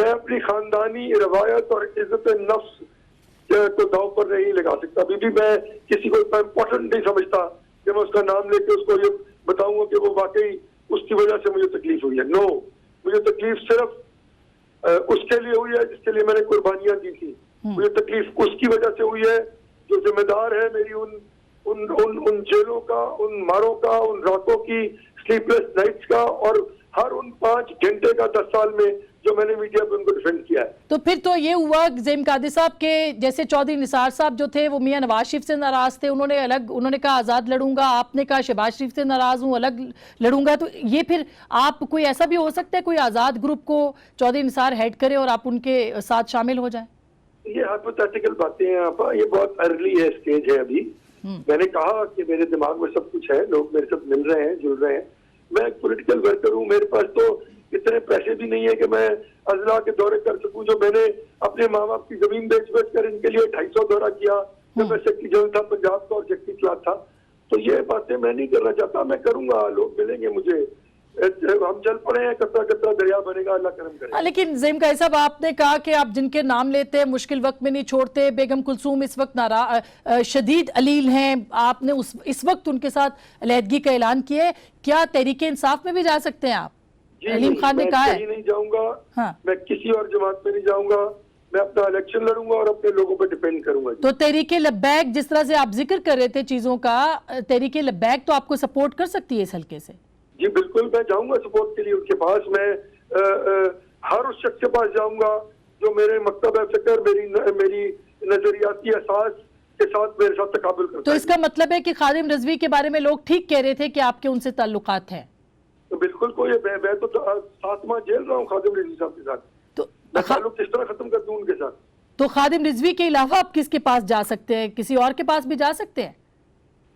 میں اپنی خاندانی روایت اور عزت نفس کو داؤ پر نہیں لگا سکتا. ابھی بھی میں کسی کو اتنا امپورٹنٹ نہیں سمجھتا کہ میں اس کا نام لے کے اس کو یہ بتاؤں گا کہ وہ واقعی اس کی وجہ سے مجھے تکلیف ہوئی ہے. نو, مجھے تکلیف صرف اس کے لیے ہوئی ہے جس کے لیے میں نے قربانیاں دی تھی. مجھے تکلیف اس کی وجہ سے ہوئی ہے جو ذمہ دار ہے میری ان جیلوں کا, ان ماروں کا, ان راتوں کی سلیپ لیس نائٹس کا, اور ہر ان 5 گھنٹے کا 10 سال میں جو میں نے میڈیا پہ ان کو ڈیفینڈ کیا ہے. تو پھر تو یہ ہوا زیم قادری صاحب کے جیسے چودھری نثار صاحب جو تھے وہ میاں نواز شریف سے ناراض تھے, انہوں نے کہا آزاد لڑوں گا, آپ نے کہا شہباز شریف سے ناراض ہوں الگ لڑوں گا. تو یہ پھر آپ کوئی ایسا بھی ہو سکتا ہے کوئی آزاد گروپ کو چودھری نثار ہیڈ کرے اور آپ ان کے ساتھ شامل ہو جائیں؟ یہ ہائپوتھیٹیکل باتیں ہیں آپا, یہ بہت ارلی ہے, اسٹیج ہے ابھی. میں نے کہا کہ میرے دماغ میں سب کچھ ہے, لوگ میرے ساتھ مل رہے ہیں, جڑ رہے ہیں. میں ایک پولیٹیکل ورکر ہوں, میرے پاس تو اتنے پیسے بھی نہیں ہے کہ میں اضلاع کے دورے کر سکوں جو میں نے اپنے ماں باپ کی زمین بیچ کر ان کے لیے 250 دورہ کیا جب میں سیکٹری جنرل تھا پنجاب کا اور سیکٹری کلاس تھا. تو یہ باتیں میں نہیں کرنا چاہتا. میں کروں گا, لوگ ملیں گے مجھے, ہم چل پڑے ہیں, کترا کترا دریا بنے گا, اللہ کرم کرے. لیکن زیم قادری صاحب آپ نے کہا کہ آپ جن کے نام لیتے ہیں مشکل وقت میں نہیں چھوڑتے. بیگم کلثوم اس وقت شدید علیل ہیں, آپ نے اس وقت ان کے ساتھ علیحدگی کا اعلان کیا ہے. کیا تحریک انصاف میں بھی جا سکتے ہیں آپ؟ علیم خان نے کہا ہے میں نہیں جاؤں گا, میں کسی اور جماعت میں نہیں جاؤں گا, میں اپنا الیکشن لڑوں گا اور اپنے لوگوں پہ ڈیپینڈ کروں گا. تو تحریک لبیک جس طرح سے آپ ذکر کر رہے تھے چیزوں کا, تحریک لبیک تو آپ کو سپورٹ کر سکتی ہے اس حلقے سے؟ جی بالکل, میں جاؤں گا سپورٹ کے لیے ان کے پاس. میں ہر اس شخص کے پاس جاؤں گا جو میرے مکتب فکر, میری نظریاتی احساس کے ساتھ میرے ساتھ تقابل کرتا ہے. تو اس کا مطلب ہے کہ خادم رضوی کے بارے میں لوگ ٹھیک کہہ رہے تھے کہ آپ کے ان سے تعلقات ہیں؟ تو بالکل, کوئی میں تو 7 ماہ جیل رہا ہوں خادم رضوی صاحب کے ساتھ. تو میں تعلق کس طرح ختم کر دوں ان کے ساتھ؟ تو خادم رضوی کے علاوہ آپ کس کے پاس جا سکتے ہیں؟ کسی اور کے پاس بھی جا سکتے ہیں؟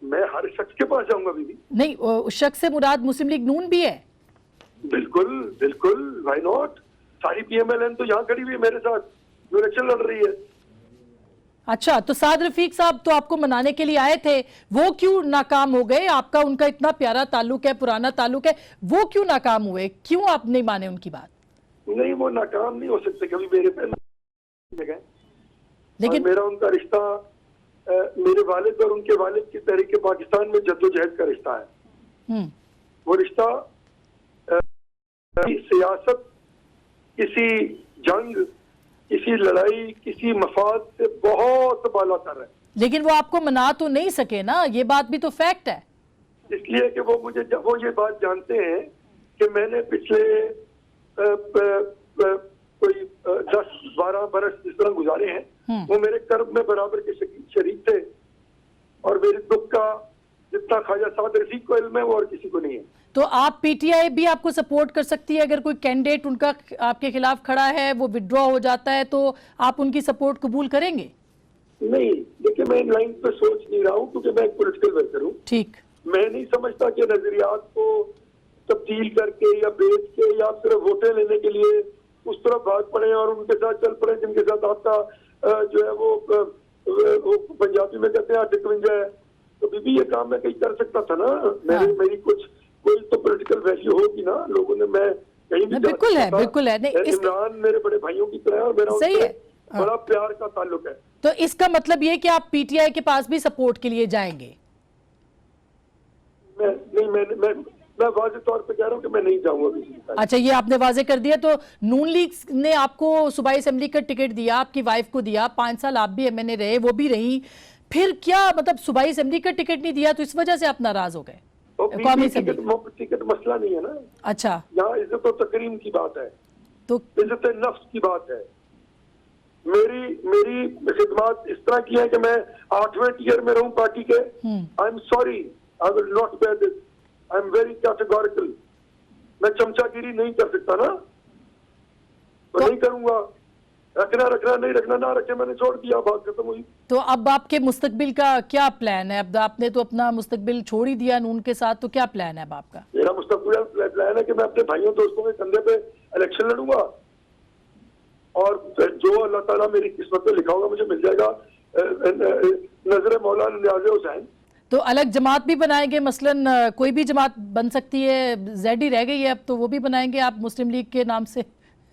میں ہر شخص کے پاس جاؤں گا. بھی نہیں, اس شخص سے مراد مسلم لیگ نون بھی ہے. بالکل بالکل, وائی ناٹ. ساری پی ایم ایل این تو یہاں کھڑی ہوئی ہے میرے ساتھ جو الیکشن لڑ رہی ہے. اچھا, تو سعد رفیق صاحب تو آپ کو منانے کے لیے آئے تھے, وہ کیوں ناکام ہو گئے؟ آپ کا ان کا اتنا پیارا تعلق ہے, پرانا تعلق ہے, وہ کیوں ناکام ہوئے؟ کیوں آپ نہیں مانے ان کی بات؟ نہیں, وہ ناکام نہیں ہو سکتے کبھی میرے پہ. لیکن میرا ان کا رشتہ میرے والد اور ان کے والد کی تحریک پاکستان میں جدوجہد کا رشتہ ہے. وہ رشتہ سیاست, کسی جنگ, کسی لڑائی, کسی مفاد سے بہت بالا تر ہے. لیکن وہ آپ کو منا تو نہیں سکے نا, یہ بات بھی تو فیکٹ ہے. اس لیے کہ وہ یہ بات جانتے ہیں کہ میں نے پچھلے کوئی 10-12 برس جس طرح گزارے ہیں, وہ میرے کرب میں برابر کے شریک تھے, اور میرے دکھ کا جتنا خواجہ سعد رفیق کو علم ہے وہ اور کسی کو نہیں ہے. تو آپ پی ٹی آئی بھی آپ کو سپورٹ کر سکتی ہے اگر کوئی کینڈیڈیٹ ان کا آپ کے خلاف کھڑا ہے, وہ وڈرا ہو جاتا ہے, تو آپ ان کی سپورٹ قبول کریں گے؟ نہیں, دیکھیں میں ان لائن پہ سوچ نہیں رہا ہوں کیونکہ میں ایک پولیٹیکل ورکر ہوں. ٹھیک, میں نہیں سمجھتا کہ نظریات کو تبدیل کر کے یا بیچ کے یا صرف ووٹیں لینے کے لیے اس طرف بھاگ پڑے اور ان کے ساتھ چل پڑے جن کے ساتھ آپ کا جو ہے وہ پنجابی میں کہتے ہیں ڈکونجا ہے. تو بھی یہ کام میں کہیں کر سکتا تھا نا. میری کوئی تو پولیٹیکل ویلیو ہوگی نا. لوگوں نے, میں کہیں بھی بالکل ہے, بالکل ہے. عمران میرے بڑے بھائیوں کی طرح اور میرا صحیح ہے, بڑا پیار کا تعلق ہے. تو اس کا مطلب یہ کہ آپ پی ٹی آئی کے پاس بھی سپورٹ کے لیے جائیں گے؟ میں واضح طور پہ کہہ رہا ہوں کہ میں نہیں جاؤں گا. اچھا, یہ آپ نے واضح کر دیا. تو نون لیگ نے آپ کو صوبائی اسمبلی کا ٹکٹ دیا, آپ کی وائف کو دیا, 5 سال آپ بھی ایم این اے رہے, وہ بھی رہی, پھر کیا مطلب صوبائی اسمبلی کا ٹکٹ نہیں دیا تو اس وجہ سے آپ ناراض ہو گئے؟ قومی ٹکٹ مسئلہ نہیں ہے نا. اچھا, یہاں عزت و تکریم کی بات ہے, تو عزت نفس کی بات ہے. میری خدمات اس طرح کی ہیں کہ میں 8ویں ٹیئر میں رہوں پارٹی کے. I am sorry, I will not bear this. I am very categorical. میں چمچا گیری نہیں کر سکتا نا, تو نہیں کروں گا. رکھنا نہیں رکھنا نہ رکھے, میں نے چھوڑ دیا, بات ختم ہوئی. تو اب آپ کے مستقبل کا کیا پلان ہے؟ اب آپ نے تو اپنا مستقبل چھوڑ ہی دیا نون کے ساتھ, تو کیا پلان ہے اب آپ کا؟ میرا مستقبل پلان ہے کہ میں اپنے بھائیوں دوستوں کے کندھے پہ الیکشن لڑوں گا, اور جو اللہ تعالیٰ میری قسمت میں لکھا ہوگا مجھے مل جائے گا. نظر مولانا نیاز حسین. تو الگ جماعت بھی بنائیں گے؟ مثلاً کوئی بھی جماعت بن سکتی ہے, زیڈ ہی رہ گئی ہے اب, تو وہ بھی بنائیں گے آپ مسلم لیگ کے نام سے؟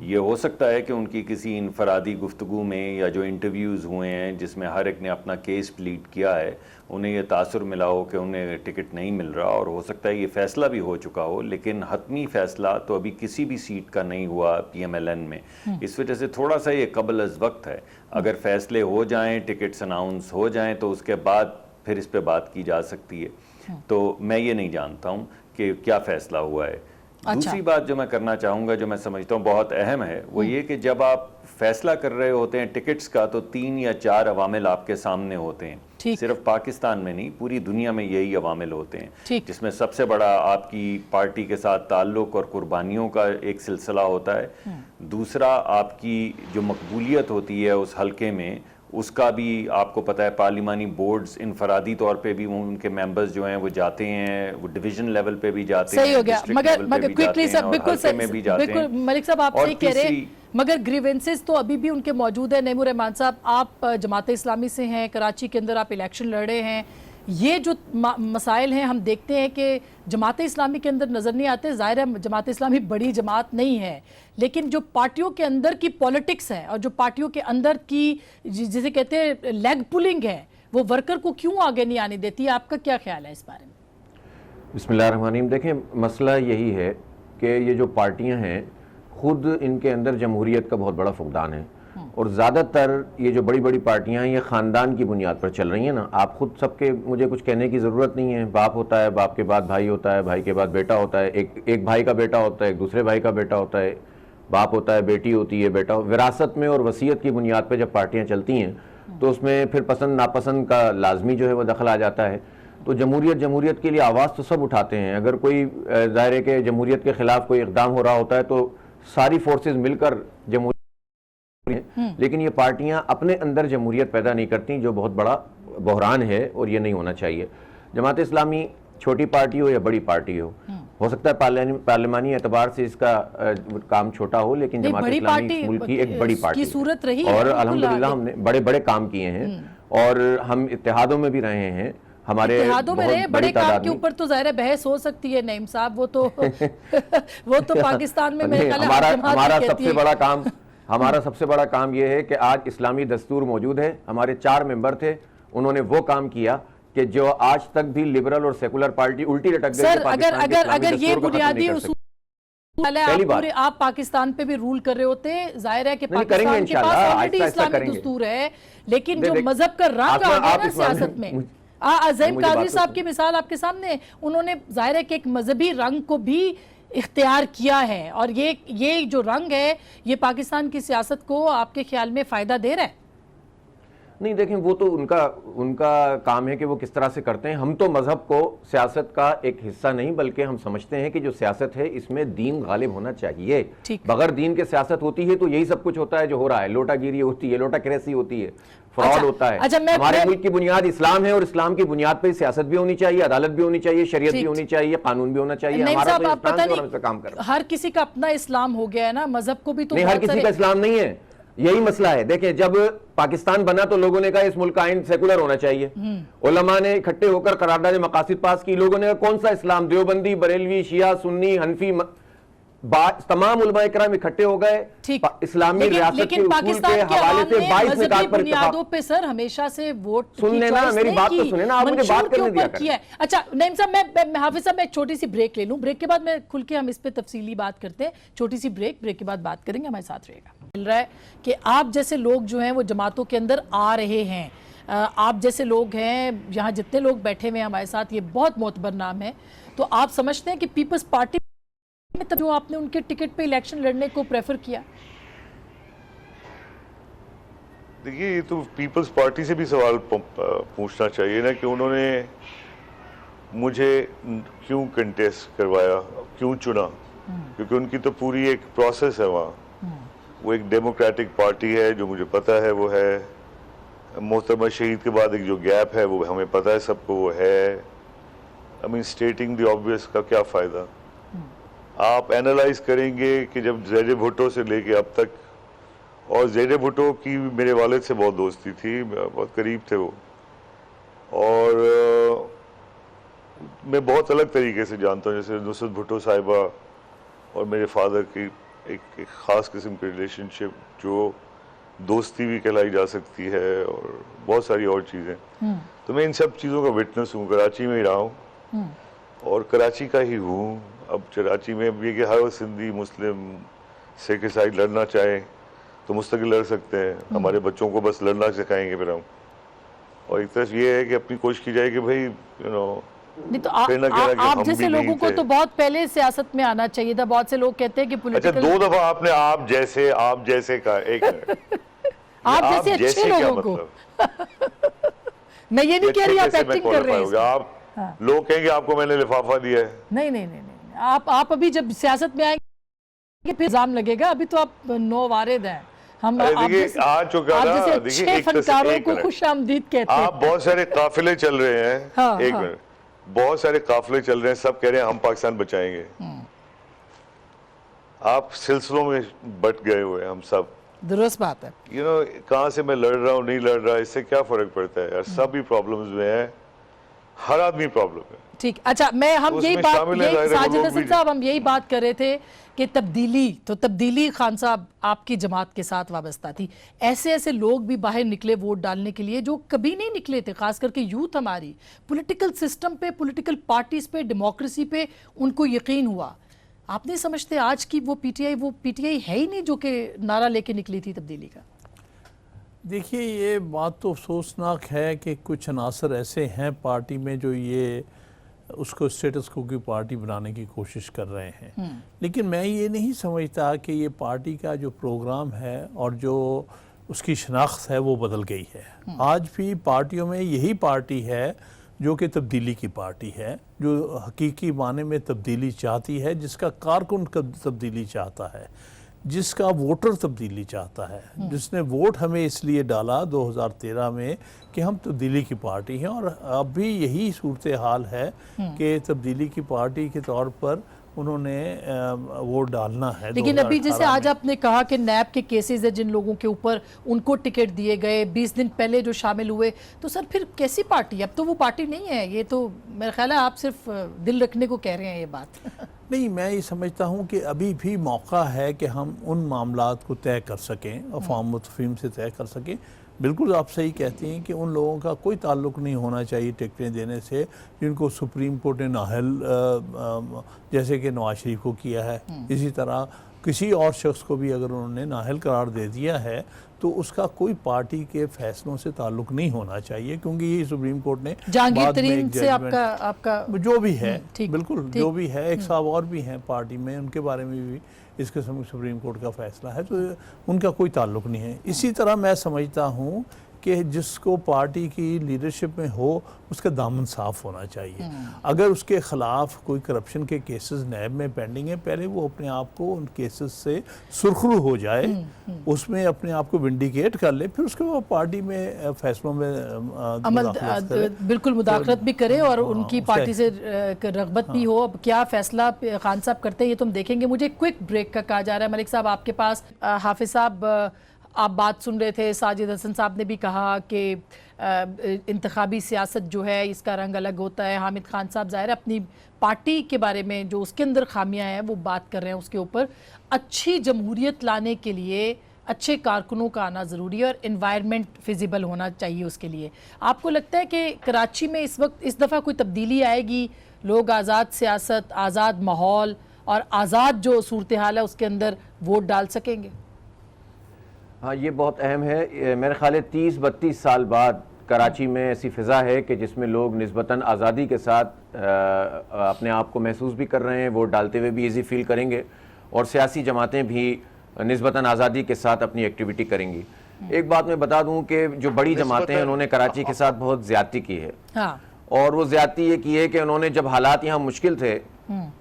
یہ ہو سکتا ہے کہ ان کی کسی انفرادی گفتگو میں یا جو انٹرویوز ہوئے ہیں جس میں ہر ایک نے اپنا کیس پلیڈ کیا ہے انہیں یہ تاثر ملا ہو کہ انہیں ٹکٹ نہیں مل رہا، اور ہو سکتا ہے یہ فیصلہ بھی ہو چکا ہو، لیکن حتمی فیصلہ تو ابھی کسی بھی سیٹ کا نہیں ہوا پی ایم ایل این میں. اس وجہ سے تھوڑا سا یہ قبل از وقت ہے. اگر فیصلے ہو جائیں، ٹکٹس اناؤنس ہو جائیں تو اس کے بعد پھر اس پہ بات کی جا سکتی ہے. تو میں یہ نہیں جانتا ہوں کہ کیا فیصلہ ہوا ہے. دوسری بات جو میں کرنا چاہوں گا، جو میں سمجھتا ہوں بہت اہم ہے، وہ یہ کہ جب آپ فیصلہ کر رہے ہوتے ہیں ٹکٹس کا تو 3 یا 4 عوامل آپ کے سامنے ہوتے ہیں. صرف پاکستان میں نہیں، پوری دنیا میں یہی عوامل ہوتے ہیں، جس میں سب سے بڑا آپ کی پارٹی کے ساتھ تعلق اور قربانیوں کا ایک سلسلہ ہوتا ہے. دوسرا آپ کی جو مقبولیت ہوتی ہے اس حلقے میں، اس کا بھی آپ کو پتہ ہے. پارلیمانی بورڈز انفرادی طور پہ بھی ان کے ممبرز جو ہیں وہ جاتے ہیں، وہ ڈویژن لیول پہ بھی جاتے ہیں، صحیح ہو گیا. مگر کوئکلی صاحب بالکل ملک صاحب آپ صحیح کہہ رہے ہیں، مگر گریونسز تو ابھی بھی ان کے موجود ہیں. نیمور رحمان صاحب، آپ جماعت اسلامی سے ہیں، کراچی کے اندر آپ الیکشن لڑ رہے ہیں. یہ جو مسائل ہیں ہم دیکھتے ہیں کہ جماعت اسلامی کے اندر نظر نہیں آتے. ظاہر ہے جماعت اسلامی بڑی جماعت نہیں ہے، لیکن جو پارٹیوں کے اندر کی پولیٹکس ہے اور جو پارٹیوں کے اندر کی جسے کہتے ہیں لیگ پولنگ ہے، وہ ورکر کو کیوں آگے نہیں آنے دیتی؟ آپ کا کیا خیال ہے اس بارے میں؟ بسم اللہ الرحمن الرحیم. دیکھیں، مسئلہ یہی ہے کہ یہ جو پارٹیاں ہیں خود ان کے اندر جمہوریت کا بہت بڑا فقدان ہے، اور زیادہ تر یہ جو بڑی بڑی پارٹیاں ہیں یہ خاندان کی بنیاد پر چل رہی ہیں نا. آپ خود سب کے مجھے کچھ کہنے کی ضرورت نہیں ہے. باپ ہوتا ہے، باپ کے بعد بھائی ہوتا ہے، بھائی کے بعد بیٹا ہوتا ہے، ایک بھائی کا بیٹا ہوتا ہے، ایک دوسرے بھائی کا بیٹا ہوتا ہے، باپ ہوتا ہے، بیٹی ہوتی ہے، بیٹا. وراثت میں اور وصیت کی بنیاد پہ جب پارٹیاں چلتی ہیں تو اس میں پھر پسند ناپسند کا لازمی جو ہے وہ دخل آ جاتا ہے. تو جمہوریت کے لیے آواز تو سب اٹھاتے ہیں. اگر کوئی ظاہر ہے کہ جمہوریت کے خلاف کوئی اقدام ہو رہا ہوتا ہے تو ساری فورسز مل کر جمہوریت، لیکن یہ پارٹیاں اپنے اندر جمہوریت پیدا نہیں کرتی، جو بہت بڑا بحران ہے اور یہ نہیں ہونا چاہیے. جماعت اسلامی چھوٹی پارٹی ہو یا بڑی پارٹی ہو سکتا ہے پارلیمانی اعتبار سے اس کا کام چھوٹا ہو، لیکن جماعت اسلامی اس ملک کی ایک بڑی پارٹی ہے اور الحمدللہ ہم نے بڑے بڑے کام کیے ہیں اور ہم اتحادوں میں بھی رہے ہیں. ہمارے اتحادوں میں رہے بڑے کام کے اوپر تو ظاہر بحث ہو سکتی ہے نعیم صاحب، وہ تو پاکستان میں میرے خیال ہے ہمارا سب سے بڑا کام یہ ہے کہ آج اسلامی دستور موجود ہے. ہمارے 4 ممبر تھے، انہوں نے وہ کام کیا کہ جو آج تک بھی لبرل اور سیکولر پارٹی الٹی لٹک گئی. سر اگر یہ بنیادی اصول آپ پاکستان پہ بھی رول کر رہے ہوتے ہیں، ظاہر ہے کہ پاکستان کے پاس آلریڈی اسلامی دستور ہے، لیکن جو مذہب کا رنگ آ گیا نا سیاست میں، زعیم قادری صاحب کی مثال آپ کے سامنے، انہوں نے ظاہر ہے کہ ایک مذہبی رنگ کو بھی اختیار کیا ہے، اور یہ جو رنگ ہے یہ پاکستان کی سیاست کو آپ کے خیال میں فائدہ دے رہا ہے؟ نہیں، دیکھیں وہ تو ان کا کام ہے کہ وہ کس طرح سے کرتے ہیں. ہم تو مذہب کو سیاست کا ایک حصہ نہیں، بلکہ ہم سمجھتے ہیں کہ جو سیاست ہے اس میں دین غالب ہونا چاہیے. بغیر دین کے سیاست ہوتی ہے تو یہی سب کچھ ہوتا ہے جو ہو رہا ہے. لوٹا گیری ہوتی ہے، لوٹا کریسی ہوتی ہے، فراڈ ہوتا ہے. ہمارے ملک کی بنیاد اسلام ہے اور اسلام کی بنیاد پہ سیاست بھی ہونی چاہیے، عدالت بھی ہونی چاہیے، شریعت بھی ہونی چاہیے، قانون بھی ہونا چاہیے. ہمارا تو اسلام سے ہم اس پہ کام کر رہے ہیں. ہر کسی کا اپنا اسلام ہو گیا ہے نا، مذہب کو بھی تو نہیں، ہر کسی کا اسلام نہیں ہے. یہی مسئلہ ہے. دیکھیں، جب پاکستان بنا تو لوگوں نے کہا اس ملک کا آئین سیکولر ہونا چاہیے. علماء نے اکٹھے ہو کر قرارداد مقاصد پاس کی. لوگوں نے کہا کون سا اسلام؟ دیوبندی، بریلوی، شیعہ، سنی، حنفی، تمام علماء اکرام اکٹھے ہو گئے. اسلامی ریاست کے اصول کے حوالے سے 22 نکات پر بنیادوں پہ سر ہمیشہ سے ووٹ سننے نا، میری بات تو سنیں نا، آپ مجھے بات کرنے دیا کریں. اچھا نعیم صاحب، میں حافظ صاحب میں ایک چھوٹی سی بریک لے لوں، بریک کے بعد میں کھل کے ہم اس پہ تفصیلی بات کرتے ہیں. چھوٹی سی بریک کے بعد بات کریں گے. ہمارے ساتھ رہے گا. مل رہا ہے کہ آپ جیسے لوگ جو ہیں وہ جماعتوں کے اندر آ رہے ہیں. آپ جیسے لوگ ہیں، یہاں جتنے لوگ بیٹھے ہوئے ہیں ہمارے ساتھ، یہ بہت معتبر نام ہے. تو آپ سمجھتے ہیں کہ پیپلز پارٹی میں جو آپ نے ان کے ٹکٹ پہ الیکشن لڑنے کو پریفر کیا؟ دیکھیے، یہ تو پیپلز پارٹی سے بھی سوال پوچھنا چاہیے نا کہ انہوں نے مجھے کیوں کنٹیسٹ کروایا، کیوں چنا. کیونکہ ان کی تو پوری ایک پروسیس ہے وہاں. وہ ایک ڈیموکریٹک پارٹی ہے، جو مجھے پتہ ہے وہ ہے. محترمہ شہید کے بعد ایک جو گیپ ہے وہ ہمیں پتہ ہے سب کو وہ ہے. اسٹیٹنگ دی آبویس کا کیا فائدہ. آپ اینالائز کریں گے کہ جب زید بھٹو سے لے کے اب تک، اور زید بھٹو کی میرے والد سے بہت دوستی تھی، بہت قریب تھے وہ، اور میں بہت الگ طریقے سے جانتا ہوں. جیسے نصرت بھٹو صاحبہ اور میرے فادر کی ایک خاص قسم کی ریلیشن شپ جو دوستی بھی کہلائی جا سکتی ہے اور بہت ساری اور چیزیں. تو میں ان سب چیزوں کا وٹنس ہوں, کراچی میں ہی رہا ہوں اور کراچی کا ہی ہوں. اب کراچی میں اب یہ کہ ہر سندھی مسلم سکھ عیسائی لڑنا چاہیں تو مستقل لڑ سکتے ہیں. ہمارے بچوں کو بس لڑنا سکھائیں گے پھر ہم. اور ایک طرف یہ ہے کہ اپنی کوشش کی جائے کہ بھائی نہیں تو آپ جیسے لوگوں کو تو بہت پہلے سیاست میں آنا چاہیے تھا. بہت سے لوگ کہتے ہیں کہ اچھا 2 دفعہ آپ نے آپ جیسے کہا. ایک منٹ, آپ جیسے اچھے لوگوں کو, میں یہ نہیں کہہ رہی آپ ایکٹنگ کر رہے ہیں. آپ لوگ کہیں گے آپ کو میں نے لفافہ دیا ہے. نہیں, آپ ابھی جب سیاست میں آئیں گے پھر الزام لگے گا. ابھی تو آپ نو وارد ہیں. ہم آپ جیسے اچھے فنکاروں کو خوش آمدید کہتے ہیں. آپ بہت سارے قافلے چل رہے ہیں. ایک منٹ, بہت سارے قافلے چل رہے ہیں, سب کہہ رہے ہیں ہم پاکستان بچائیں گے. آپ سلسلوں میں بٹ گئے ہوئے ہیں ہم سب. درست بات ہے. کہاں سے میں لڑ رہا ہوں نہیں لڑ رہا, اس سے کیا فرق پڑتا ہے یار. سب ہی پرابلمز میں ہیں, ہر آدمی پرابلم ہے. ٹھیک, اچھا ہم یہی بات, ساجد حسن صاحب ہم یہی بات کر رہے تھے کہ تبدیلی خان صاحب آپ کی جماعت کے ساتھ وابستہ تھی. ایسے لوگ بھی باہر نکلے ووٹ ڈالنے کے لیے جو کبھی نہیں نکلے تھے, خاص کر کے یوتھ ہماری. پولیٹیکل سسٹم پہ, پولیٹیکل پارٹیز پہ, ڈیموکریسی پہ ان کو یقین ہوا. آپ نہیں سمجھتے آج کی وہ پی ٹی آئی ہے ہی نہیں جو کہ نعرہ لے کے نکلی تھی تبدیلی کا؟ دیکھیے یہ بات تو افسوسناک ہے کہ کچھ عناصر ایسے ہیں پارٹی میں جو یہ اس کو اسٹیٹس کو کی پارٹی بنانے کی کوشش کر رہے ہیں. لیکن میں یہ نہیں سمجھتا کہ یہ پارٹی کا جو پروگرام ہے اور جو اس کی شناخت ہے وہ بدل گئی ہے. آج بھی پارٹیوں میں یہی پارٹی ہے جو کہ تبدیلی کی پارٹی ہے, جو حقیقی معنی میں تبدیلی چاہتی ہے, جس کا کارکن تبدیلی چاہتا ہے, جس کا ووٹر تبدیلی چاہتا ہے, جس نے ووٹ ہمیں اس لیے ڈالا 2013 میں کہ ہم تبدیلی کی پارٹی ہیں. اور اب بھی یہی صورتحال ہے کہ تبدیلی کی پارٹی کے طور پر انہوں نے ووٹ ڈالنا ہے. لیکن ابھی جیسے آج آپ نے کہا کہ نیب کے کیسز ہیں جن لوگوں کے اوپر, ان کو ٹکٹ دیے گئے 20 دن پہلے جو شامل ہوئے, تو سر پھر کیسی پارٹی ہے؟ اب تو وہ پارٹی نہیں ہے. یہ تو میرا خیال ہے آپ صرف دل رکھنے کو کہہ رہے ہیں یہ بات. نہیں, میں یہ سمجھتا ہوں کہ ابھی بھی موقع ہے کہ ہم ان معاملات کو طے کر سکیں, افہام و تفہیم سے طے کر سکیں. بالکل آپ صحیح کہتی ہیں کہ ان لوگوں کا کوئی تعلق نہیں ہونا چاہیے ٹکٹیں دینے سے جن کو سپریم کورٹ نے نااہل, جیسے کہ نواز شریف کو کیا ہے. اسی طرح کسی اور شخص کو بھی اگر انہوں نے نااہل قرار دے دیا ہے تو اس کا کوئی پارٹی کے فیصلوں سے تعلق نہیں ہونا چاہیے, کیونکہ یہ سپریم کورٹ نے جہانگیر ترین سے آپ کا جو بھی ہے, بالکل جو بھی ہے, ایک صاحب اور بھی ہیں پارٹی میں, ان کے بارے میں بھی اس قسم سپریم کورٹ کا فیصلہ ہے, تو ان کا کوئی تعلق نہیں ہے. اسی طرح میں سمجھتا ہوں کہ جس کو پارٹی کی لیڈرشپ میں ہو اس کا دامن صاف ہونا چاہیے. اگر اس کے خلاف کوئی کرپشن کے کیسز نیب میں پینڈنگ ہیں, پہلے وہ اپنے آپ کو ان کیسز سے سرخرو ہو جائے, اس میں اپنے آپ کو ونڈیکیٹ کر لے, پھر اس کے بعد پارٹی میں فیصلوں میں بالکل مداخلت بھی کرے اور ان کی پارٹی سے رغبت بھی ہو. اب کیا فیصلہ خان صاحب کرتے ہیں یہ تم دیکھیں گے. مجھے کوئک بریک کا کہا جا رہا ہے. ملک صاحب آپ کے پاس. حافظ صاحب آپ بات سن رہے تھے, ساجد حسن صاحب نے بھی کہا کہ انتخابی سیاست جو ہے اس کا رنگ الگ ہوتا ہے. حامد خان صاحب ظاہر اپنی پارٹی کے بارے میں جو اس کے اندر خامیاں ہیں وہ بات کر رہے ہیں اس کے اوپر. اچھی جمہوریت لانے کے لیے اچھے کارکنوں کا آنا ضروری ہے اور انوائرمنٹ فیزیبل ہونا چاہیے اس کے لیے. آپ کو لگتا ہے کہ کراچی میں اس وقت اس دفعہ کوئی تبدیلی آئے گی؟ لوگ آزاد سیاست, آزاد ماحول اور آزاد جو صورتحال ہے اس کے اندر ووٹ ڈال سکیں گے؟ ہاں, یہ بہت اہم ہے. میرے خیال ہے 30-32 سال بعد کراچی میں ایسی فضا ہے کہ جس میں لوگ نسبتاً آزادی کے ساتھ اپنے آپ کو محسوس بھی کر رہے ہیں, ووٹ ڈالتے ہوئے بھی ایزی فیل کریں گے, اور سیاسی جماعتیں بھی نسبتاً آزادی کے ساتھ اپنی ایکٹیویٹی کریں گی. ایک بات میں بتا دوں کہ جو بڑی جماعتیں ہیں انہوں نے کراچی کے ساتھ بہت زیادتی کی ہے, اور وہ زیادتی یہ کی ہے کہ انہوں نے جب حالات یہاں مشکل تھے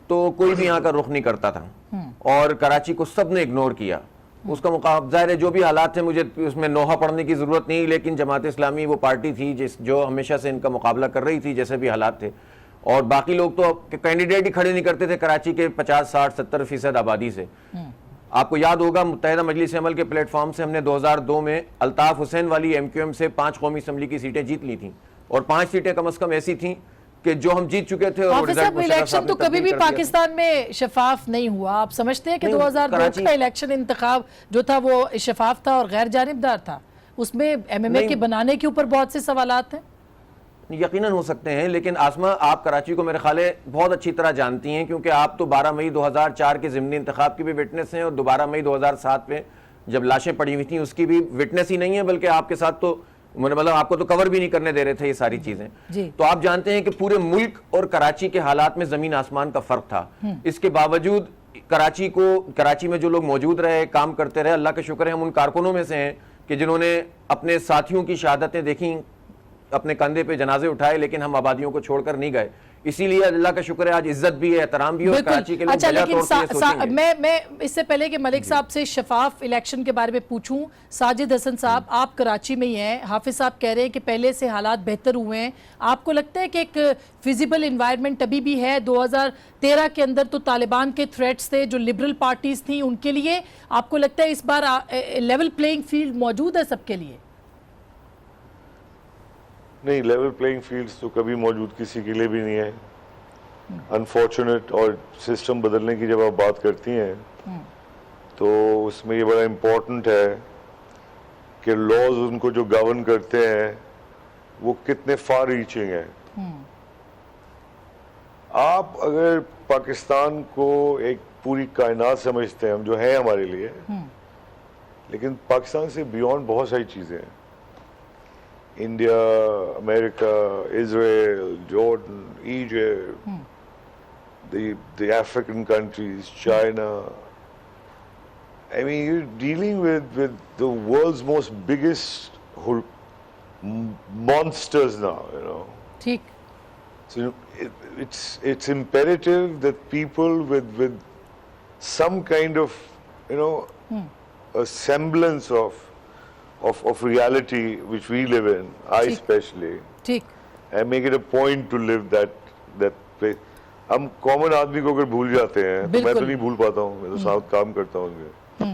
تو کوئی بھی یہاں کا رخ نہیں کرتا تھا, اور کراچی کو سب نے اگنور کیا. اس کا مقابلہ ظاہر ہے جو بھی حالات تھے, مجھے اس میں نوحہ پڑھنے کی ضرورت نہیں, لیکن جماعت اسلامی وہ پارٹی تھی جو ہمیشہ سے ان کا مقابلہ کر رہی تھی جیسے بھی حالات تھے. اور باقی لوگ تو کینڈیڈیٹ ہی کھڑے نہیں کرتے تھے کراچی کے 50-60-70% آبادی سے. آپ کو یاد ہوگا متحدہ مجلس عمل کے پلیٹ فارم سے ہم نے 2002 میں الطاف حسین والی ایم کیو ایم سے 5 قومی اسمبلی کی سیٹیں جیت لی تھیں, اور 5 سیٹیں کم از کم ایسی تھیں کہ جو ہم جیت چکے تھے اور حافظ صاحب الیکشن تو کبھی بھی پاکستان میں شفاف نہیں ہوا. آپ سمجھتے ہیں کہ 2002 کا الیکشن انتخاب جو تھا وہ شفاف تھا اور غیر جانبدار تھا؟ اس میں ایم ایم اے کے بنانے کے اوپر بہت سے سوالات ہیں. یقیناً ہو سکتے ہیں، لیکن آسما آپ کراچی کو میرے خیال ہے بہت اچھی طرح جانتی ہیں، کیونکہ آپ تو 12 مئی 2004 کے ضمنی انتخاب کی بھی وٹنس ہیں، اور 12 مئی 2007 میں جب لاشیں پڑی ہوئی تھیں اس کی بھی وٹنس ہی نہیں ہے، بلکہ آپ کے ساتھ تو مطلب آپ کو تو کور بھی نہیں کرنے دے رہے تھے یہ ساری چیزیں. تو آپ جانتے ہیں کہ پورے ملک اور کراچی کے حالات میں زمین آسمان کا فرق تھا. اس کے باوجود کراچی میں جو لوگ موجود رہے، کام کرتے رہے، اللہ کا شکر ہے ہم ان کارکنوں میں سے ہیں کہ جنہوں نے اپنے ساتھیوں کی شہادتیں دیکھیں، اپنے کندھے پہ جنازے اٹھائے، لیکن ہم آبادیوں کو چھوڑ کر نہیں گئے. اسی لیے اللہ کا شکر ہے آج عزت بھی ہے، احترام بھی ہے، اور کراچی کے لوگ اچھا، بجا طور سے یہ لیکن سوچیں گے. میں اس سے پہلے کہ ملک صاحب سے شفاف الیکشن کے بارے میں پوچھوں، ساجد حسن صاحب آپ کراچی میں ہی ہیں، حافظ صاحب کہہ رہے ہیں کہ پہلے سے حالات بہتر ہوئے ہیں. آپ کو لگتا ہے کہ ایک فیزیبل انوائرمنٹ ابھی بھی ہے؟ 2013 کے اندر تو طالبان کے تھریٹس تھے جو لبرل پارٹیز تھیں ان کے لیے، آپ کو لگتا ہے اس بار لیول پلینگ فیلڈ موجود ہے سب کے لیے؟ نہیں، لیول پلینگ فیلڈز تو کبھی موجود کسی کے لیے بھی نہیں ہے. انفارچونیٹ، اور سسٹم بدلنے کی جب آپ بات کرتی ہیں تو اس میں یہ بڑا امپورٹنٹ ہے کہ لاز ان کو جو گورن کرتے ہیں وہ کتنے فار ریچنگ ہیں. آپ اگر پاکستان کو ایک پوری کائنات سمجھتے ہیں ہم جو ہیں ہمارے لیے، لیکن پاکستان سے بیونڈ بہت ساری چیزیں ہیں. India, America, Israel, Jordan, Egypt, the African countries, China. I mean, you're dealing with the world's most biggest monsters now, you know. ٹھیک. So it's imperative that people with some kind of, you know, a semblance of reality which we live in, I especially, and make it a point to live that place. ہم common آدمی کو اگر بھول جاتے ہیں تو میں تو نہیں بھول پاتا ہوں، میں تو ساتھ کام کرتا ہوں ان کے،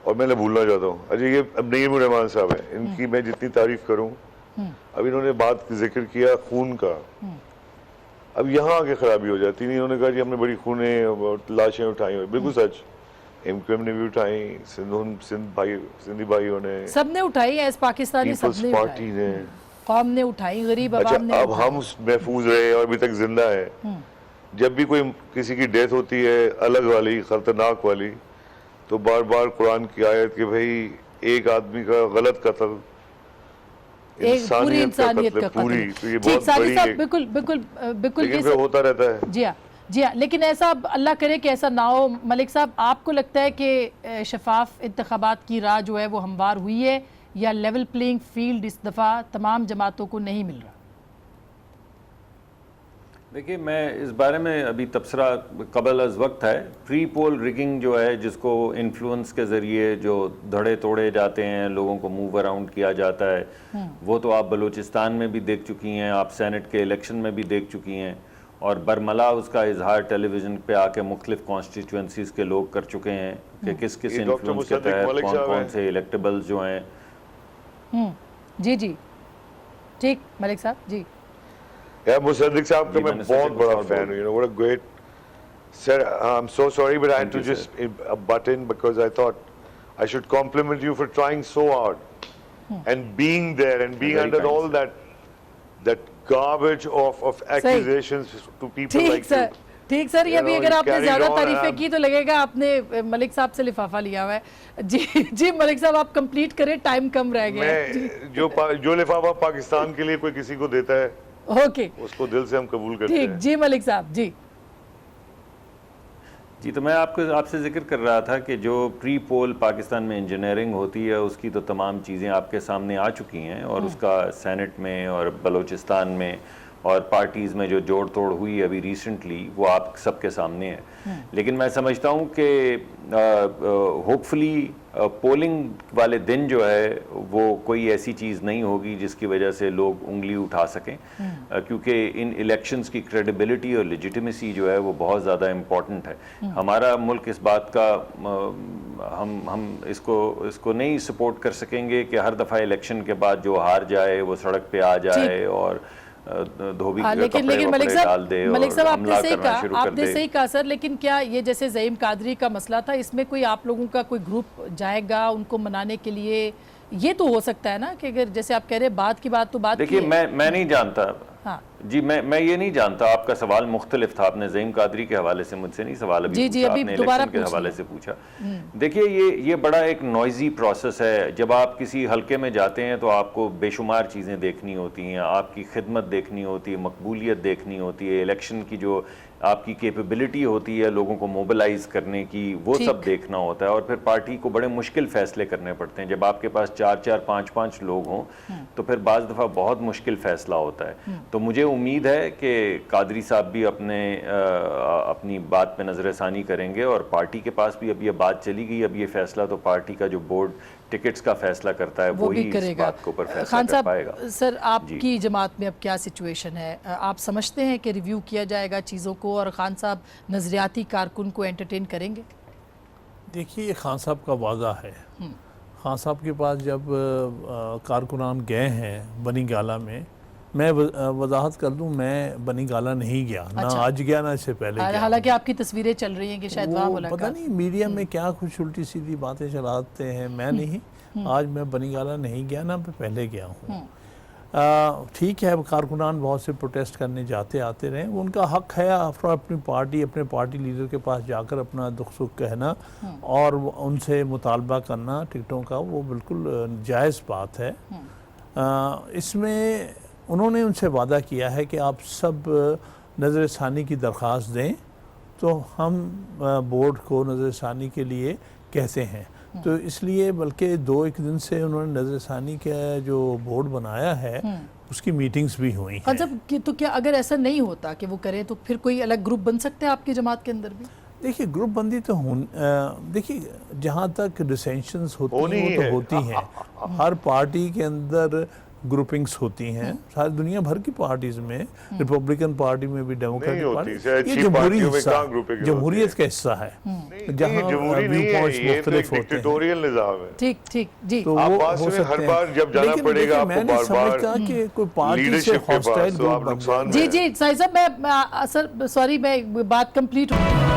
اور میں بھولنا چاہتا ہوں. اچھا، یہ اب نعیم الرحمان صاحب ہیں، ان کی میں جتنی تعریف کروں، اب انہوں نے بات ذکر کیا خون کا، اب یہاں آگے خرابی ہو جاتی نہیں. انہوں نے کہا جی ہم نے بڑی خونیں لاشیں اٹھائی ہوئی، بالکل سچ. ایم کیو ایم نے بھی اٹھائی، سندھی بھائیوں نے، سب نے اٹھائی ایز پاکستانی، سب نے پارٹی نے، قوم نے اٹھائی، غریب عوام نے. اب ہم محفوظ رہے اور ابھی تک زندہ ہیں. جب بھی کوئی کسی کی ڈیتھ ہوتی ہے الگ والی، خطرناک والی، تو بار بار قرآن کی آیت کہ بھائی ایک آدمی کا غلط قتل پوری انسانیت کا قتل. ٹھیک ساجد صاحب، بالکل بالکل بالکل، لیکن پھر ہوتا رہتا ہے. جی ہاں جی ہاں، لیکن ایسا اللہ کرے کہ ایسا نہ ہو. ملک صاحب آپ کو لگتا ہے کہ شفاف انتخابات کی راہ جو ہے وہ ہموار ہوئی ہے، یا لیول پلینگ فیلڈ اس دفعہ تمام جماعتوں کو نہیں مل رہا؟ دیکھیے، میں اس بارے میں ابھی تبصرہ قبل از وقت ہے. پری پول ریگنگ جو ہے، جس کو انفلوئنس کے ذریعے جو دھڑے توڑے جاتے ہیں، لوگوں کو موو اراؤنڈ کیا جاتا ہے، وہ تو آپ بلوچستان میں بھی دیکھ چکی ہیں، آپ سینٹ کے الیکشن میں بھی دیکھ چکی ہیں، اور برملا اس کا اظہار ٹیلی ویژن پہ آ کے مختلف کانسٹیٹوئنسیز کے لوگ کر چکے ہیں کہ کس کس انفلوئنس کے تحت کون کون سے الیکٹیبلز جو ہیں. جی جی ٹھیک ملک صاحب. جی مصدق صاحب کا میں بہت بڑا فین ہوں. You know, what a great... Sir, I'm so sorry, but I had to just butt in because I thought I should compliment you for trying so hard and being there and being under all that garbage of accusations to people like you. ٹھیک سر، یہ بھی اگر آپ نے زیادہ تعریفیں کی تو لگے گا آپ نے ملک صاحب سے لفافہ لیا ہوا ہے. جی ملک صاحب آپ کمپلیٹ کریں، ٹائم کم رہ گیا ہے. جو لفافہ پاکستان کے لیے کوئی کسی کو دیتا ہے اوکے، اس کو دل سے ہم قبول کرتے ہیں. ٹھیک. جی ملک صاحب. جی تو میں آپ سے ذکر کر رہا تھا کہ جو پری پول پاکستان میں انجینئرنگ ہوتی ہے اس کی تو تمام چیزیں آپ کے سامنے آ چکی ہیں، اور اس کا سینٹ میں اور بلوچستان میں اور پارٹیز میں جو جوڑ توڑ ہوئی ابھی ریسنٹلی وہ آپ سب کے سامنے ہے. لیکن میں سمجھتا ہوں کہ ہوپ فلی پولنگ والے دن جو ہے وہ کوئی ایسی چیز نہیں ہوگی جس کی وجہ سے لوگ انگلی اٹھا سکیں، کیونکہ ان الیکشنز کی کریڈیبلٹی اور لیجیٹیمیسی جو ہے وہ بہت زیادہ امپورٹنٹ ہے. ہمارا ملک اس بات کا ہم اس کو نہیں سپورٹ کر سکیں گے کہ ہر دفعہ الیکشن کے بعد جو ہار جائے وہ سڑک پہ آ جائے اور دھوبی لیکن کپڑے ملک وپڑے صاحب ڈال دے ملک اور صاحب آپ حملہ نے صحیح کرنا کہا، شروع کر آپ نے دے. صحیح کہا سر، لیکن کیا یہ جیسے زعیم قادری کا مسئلہ تھا، اس میں کوئی آپ لوگوں کا کوئی گروپ جائے گا ان کو منانے کے لیے؟ یہ تو ہو سکتا ہے نا کہ اگر جیسے آپ کہہ رہے بات کی بات تو بات کی دیکھیے ہے. میں نہیں جانتا ہاں جی، میں یہ نہیں جانتا. آپ کا سوال مختلف تھا، آپ نے زعیم قادری کے حوالے سے مجھ سے نہیں سوال ابھی جی پوچھا، ابھی آپ نے دوبارہ الیکشن کے پوچھ حوالے لیا. سے پوچھا. دیکھیے یہ بڑا ایک نوائزی پروسیس ہے. جب آپ کسی حلقے میں جاتے ہیں تو آپ کو بے شمار چیزیں دیکھنی ہوتی ہیں، آپ کی خدمت دیکھنی ہوتی ہے، مقبولیت دیکھنی ہوتی ہے، الیکشن کی جو آپ کی کیپیبلٹی ہوتی ہے لوگوں کو موبلائز کرنے کی، وہ سب دیکھنا ہوتا ہے. اور پھر پارٹی کو بڑے مشکل فیصلے کرنے پڑتے ہیں. جب آپ کے پاس 4 5 لوگ ہوں تو پھر بعض دفعہ بہت مشکل فیصلہ ہوتا ہے. تو مجھے امید ہے کہ قادری صاحب بھی اپنی بات پہ نظر ثانی کریں گے، اور پارٹی کے پاس بھی اب یہ بات چلی گئی. اب یہ فیصلہ تو پارٹی کا جو بورڈ ٹکٹس کا فیصلہ کرتا ہے وہ بھی وہی اس کرے گا. بات کے اوپر فیصلہ خان کر پائے گا. صاحب سر، آپ کی جماعت میں اب کیا سچویشن ہے؟ آپ سمجھتے ہیں کہ ریویو کیا جائے گا چیزوں کو، اور خان صاحب نظریاتی کارکن کو انٹرٹین کریں گے؟ دیکھیے خان صاحب کا وعدہ ہے. خان صاحب کے پاس جب کارکنان گئے ہیں بنی گالہ میں، میں وضاحت کر دوں، میں بنی گالہ نہیں گیا، نہ آج گیا نہ اس سے پہلے گیا. حالانکہ آپ کی تصویریں چل رہی ہیں کہ شاید وہاں وہ ملاقات. پتہ نہیں میڈیا میں کیا کچھ الٹی سیدھی باتیں چلاتے ہیں. میں نہیں، آج میں بنی گالہ نہیں گیا، نہ میں پہلے گیا ہوں. ٹھیک ہے، کارکنان بہت سے پروٹیسٹ کرنے جاتے آتے رہے، وہ ان کا حق ہے اپنی اپنے پارٹی لیڈر کے پاس جا کر اپنا دکھ سکھ کہنا اور ان سے مطالبہ کرنا ٹکٹوں کا، وہ بالکل جائز بات ہے. اس میں انہوں نے ان سے وعدہ کیا ہے کہ آپ سب نظر ثانی کی درخواست دیں تو ہم بورڈ کو نظر ثانی کے لیے کہتے ہیں. تو اس لیے بلکہ 2-1 دن سے انہوں نے نظر ثانی کا جو بورڈ بنایا ہے اس کی میٹنگز بھی ہوئی ہیں. خان صاحب تو کیا اگر ایسا نہیں ہوتا کہ وہ کریں تو پھر کوئی الگ گروپ بن سکتا ہے آپ کی جماعت کے اندر بھی؟ دیکھیے گروپ بندی تو دیکھیے جہاں تک ڈسینشنز ہوتی ہیں وہ تو ہوتی ہیں. ہر پارٹی کے اندر گروپنگز ہوتی ہیں، ساری دنیا بھر کی پارٹیز میں، ریپبلکن پارٹی میں بھی، ڈیموکریٹک پارٹی، یہ جمہوری حصہ ہے، جمہوریت کا حصہ ہے جہاں ویو پوائنٹس مختلف ہوتے ہیں. نظام ہے. ٹھیک جی. تو وہ ہو سکتے ہیں، لیکن میں نہیں سمجھتا کہ کوئی پارٹی سے ہاسٹائل گروپ بن جائے. جی صاحب صاحب، میں سوری، میں بات کمپلیٹ ہوں.